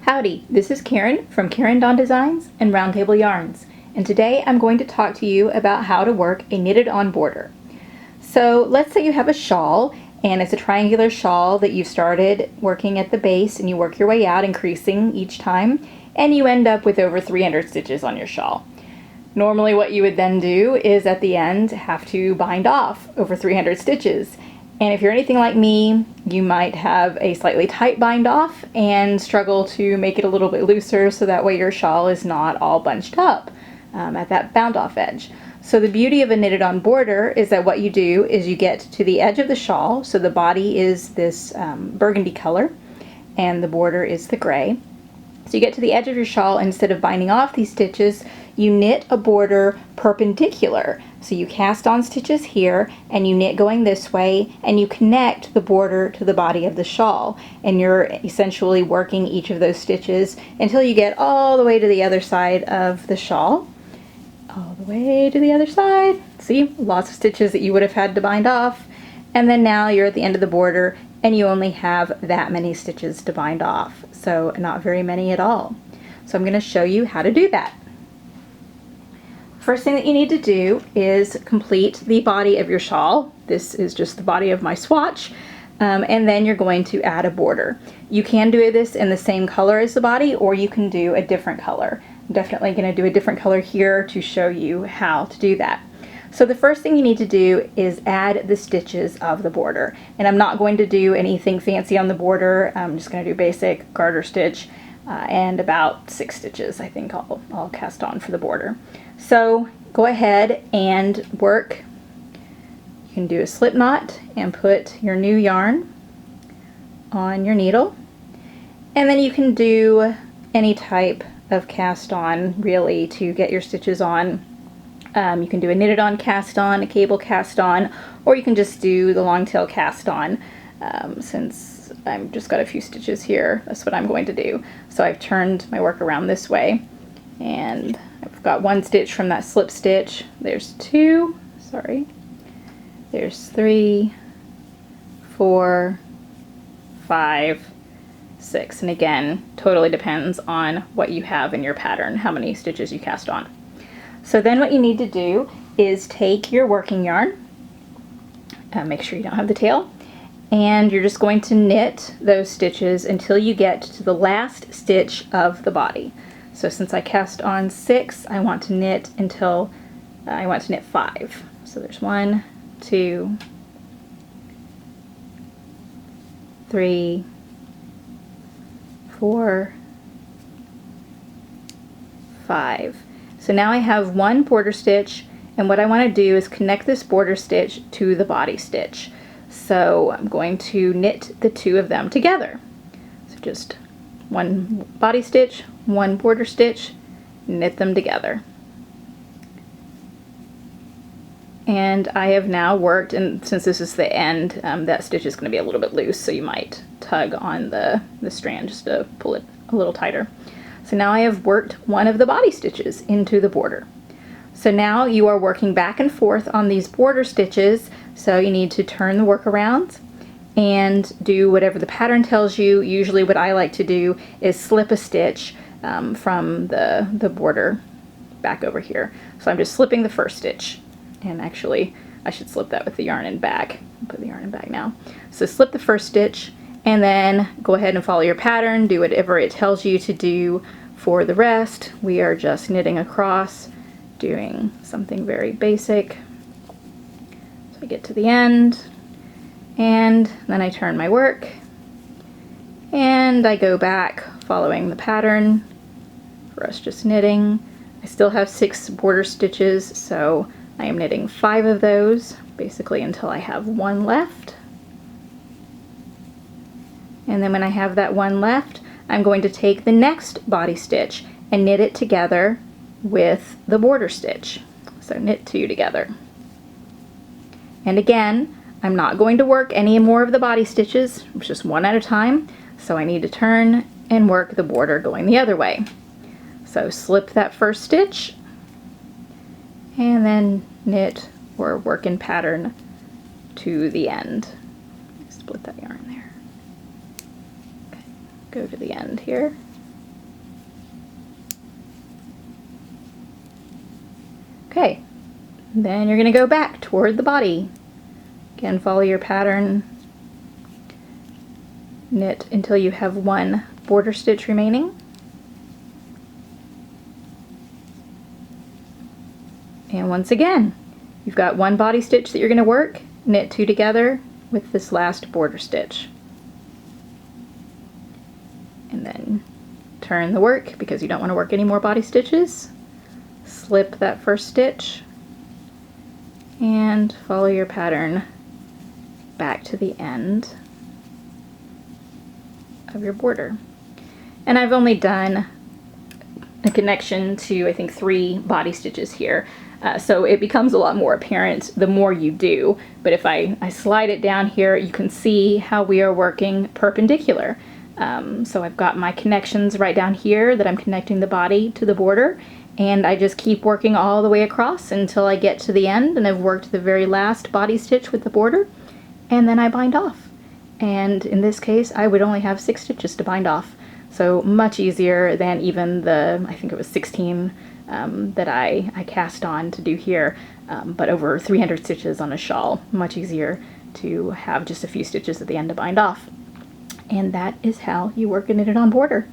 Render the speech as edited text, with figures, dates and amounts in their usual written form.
Howdy, this is Karen from Karen Dawn Designs and Roundtable Yarns, and today I'm going to talk to you about how to work a knitted on border. So let's say you have a shawl and it's a triangular shawl that you've started working at the base and you work your way out, increasing each time, and you end up with over 300 stitches on your shawl. Normally what you would then do is at the end have to bind off over 300 stitches. And if you're anything like me, you might have a slightly tight bind off and struggle to make it a little bit looser so that way your shawl is not all bunched up at that bound off edge. So the beauty of a knitted on border is that what you do is you get to the edge of the shawl, so the body is this burgundy color and the border is the gray. So you get to the edge of your shawl, and instead of binding off these stitches, you knit a border perpendicular. So you cast on stitches here and you knit going this way and you connect the border to the body of the shawl, and you're essentially working each of those stitches until you get all the way to the other side of the shawl. All the way to the other side. See, lots of stitches that you would have had to bind off, and then now you're at the end of the border and you only have that many stitches to bind off, so not very many at all. So I'm going to show you how to do that. First thing that you need to do is complete the body of your shawl. This is just the body of my swatch, and then you're going to add a border. You can do this in the same color as the body, or you can do a different color. I'm definitely going to do a different color here to show you how to do that. So the first thing you need to do is add the stitches of the border. And I'm not going to do anything fancy on the border. I'm just going to do basic garter stitch and about 6 stitches I think I'll cast on for the border. So go ahead and work. You can do a slip knot and put your new yarn on your needle. And then you can do any type of cast on really to get your stitches on. You can do a knitted on cast on, a cable cast on, or you can just do the long tail cast on. Since I've just got a few stitches here, that's what I'm going to do. So I've turned my work around this way, and I've got 1 stitch from that slip stitch. There's 2, sorry. There's 3, 4, 5, 6, and again, totally depends on what you have in your pattern, how many stitches you cast on. So then what you need to do is take your working yarn, make sure you don't have the tail, and you're just going to knit those stitches until you get to the last stitch of the body. So since I cast on 6, I want to knit until I want to knit 5. So there's 1, 2, 3, 4, 5. So now I have 1 border stitch, and what I want to do is connect this border stitch to the body stitch. So I'm going to knit the 2 of them together. So just 1 body stitch, 1 border stitch, knit them together. And I have now worked, and since this is the end, that stitch is going to be a little bit loose, so you might tug on the strand just to pull it a little tighter. So now I have worked 1 of the body stitches into the border. So now you are working back and forth on these border stitches, so you need to turn the work around and do whatever the pattern tells you. Usually what I like to do is slip a stitch from the border back over here. So I'm just slipping the first stitch, and actually I should slip that with the yarn in back. I'll put the yarn in back now. So slip the first stitch, and then go ahead and follow your pattern, do whatever it tells you to do for the rest. We are just knitting across, doing something very basic. So I get to the end, and then I turn my work, and I go back following the pattern for us just knitting. I still have 6 border stitches, so I am knitting 5 of those, basically until I have 1 left. And then when I have that 1 left, I'm going to take the next body stitch and knit it together with the border stitch. So knit 2 together. And again, I'm not going to work any more of the body stitches, it's just 1 at a time, so I need to turn and work the border going the other way. So slip that first stitch, and then knit or work in pattern to the end. Split that yarn there. Okay. Go to the end here, Okay, then you're going to go back toward the body. Again, follow your pattern. Knit until you have one border stitch remaining. And once again, you've got one body stitch that you're going to work, knit two together with this last border stitch. And then turn the work because you don't want to work any more body stitches. Slip that first stitch and follow your pattern back to the end of your border. And I've only done a connection to, I think, 3 body stitches here. So it becomes a lot more apparent the more you do. But if I slide it down here, you can see how we are working perpendicular. So I've got my connections right down here that I'm connecting the body to the border, and I just keep working all the way across until I get to the end and I've worked the very last body stitch with the border, and then I bind off. And in this case, I would only have 6 stitches to bind off. So much easier than even the, I think it was 16 that I cast on to do here, but over 300 stitches on a shawl. Much easier to have just a few stitches at the end to bind off. And that is how you work a knitted on border.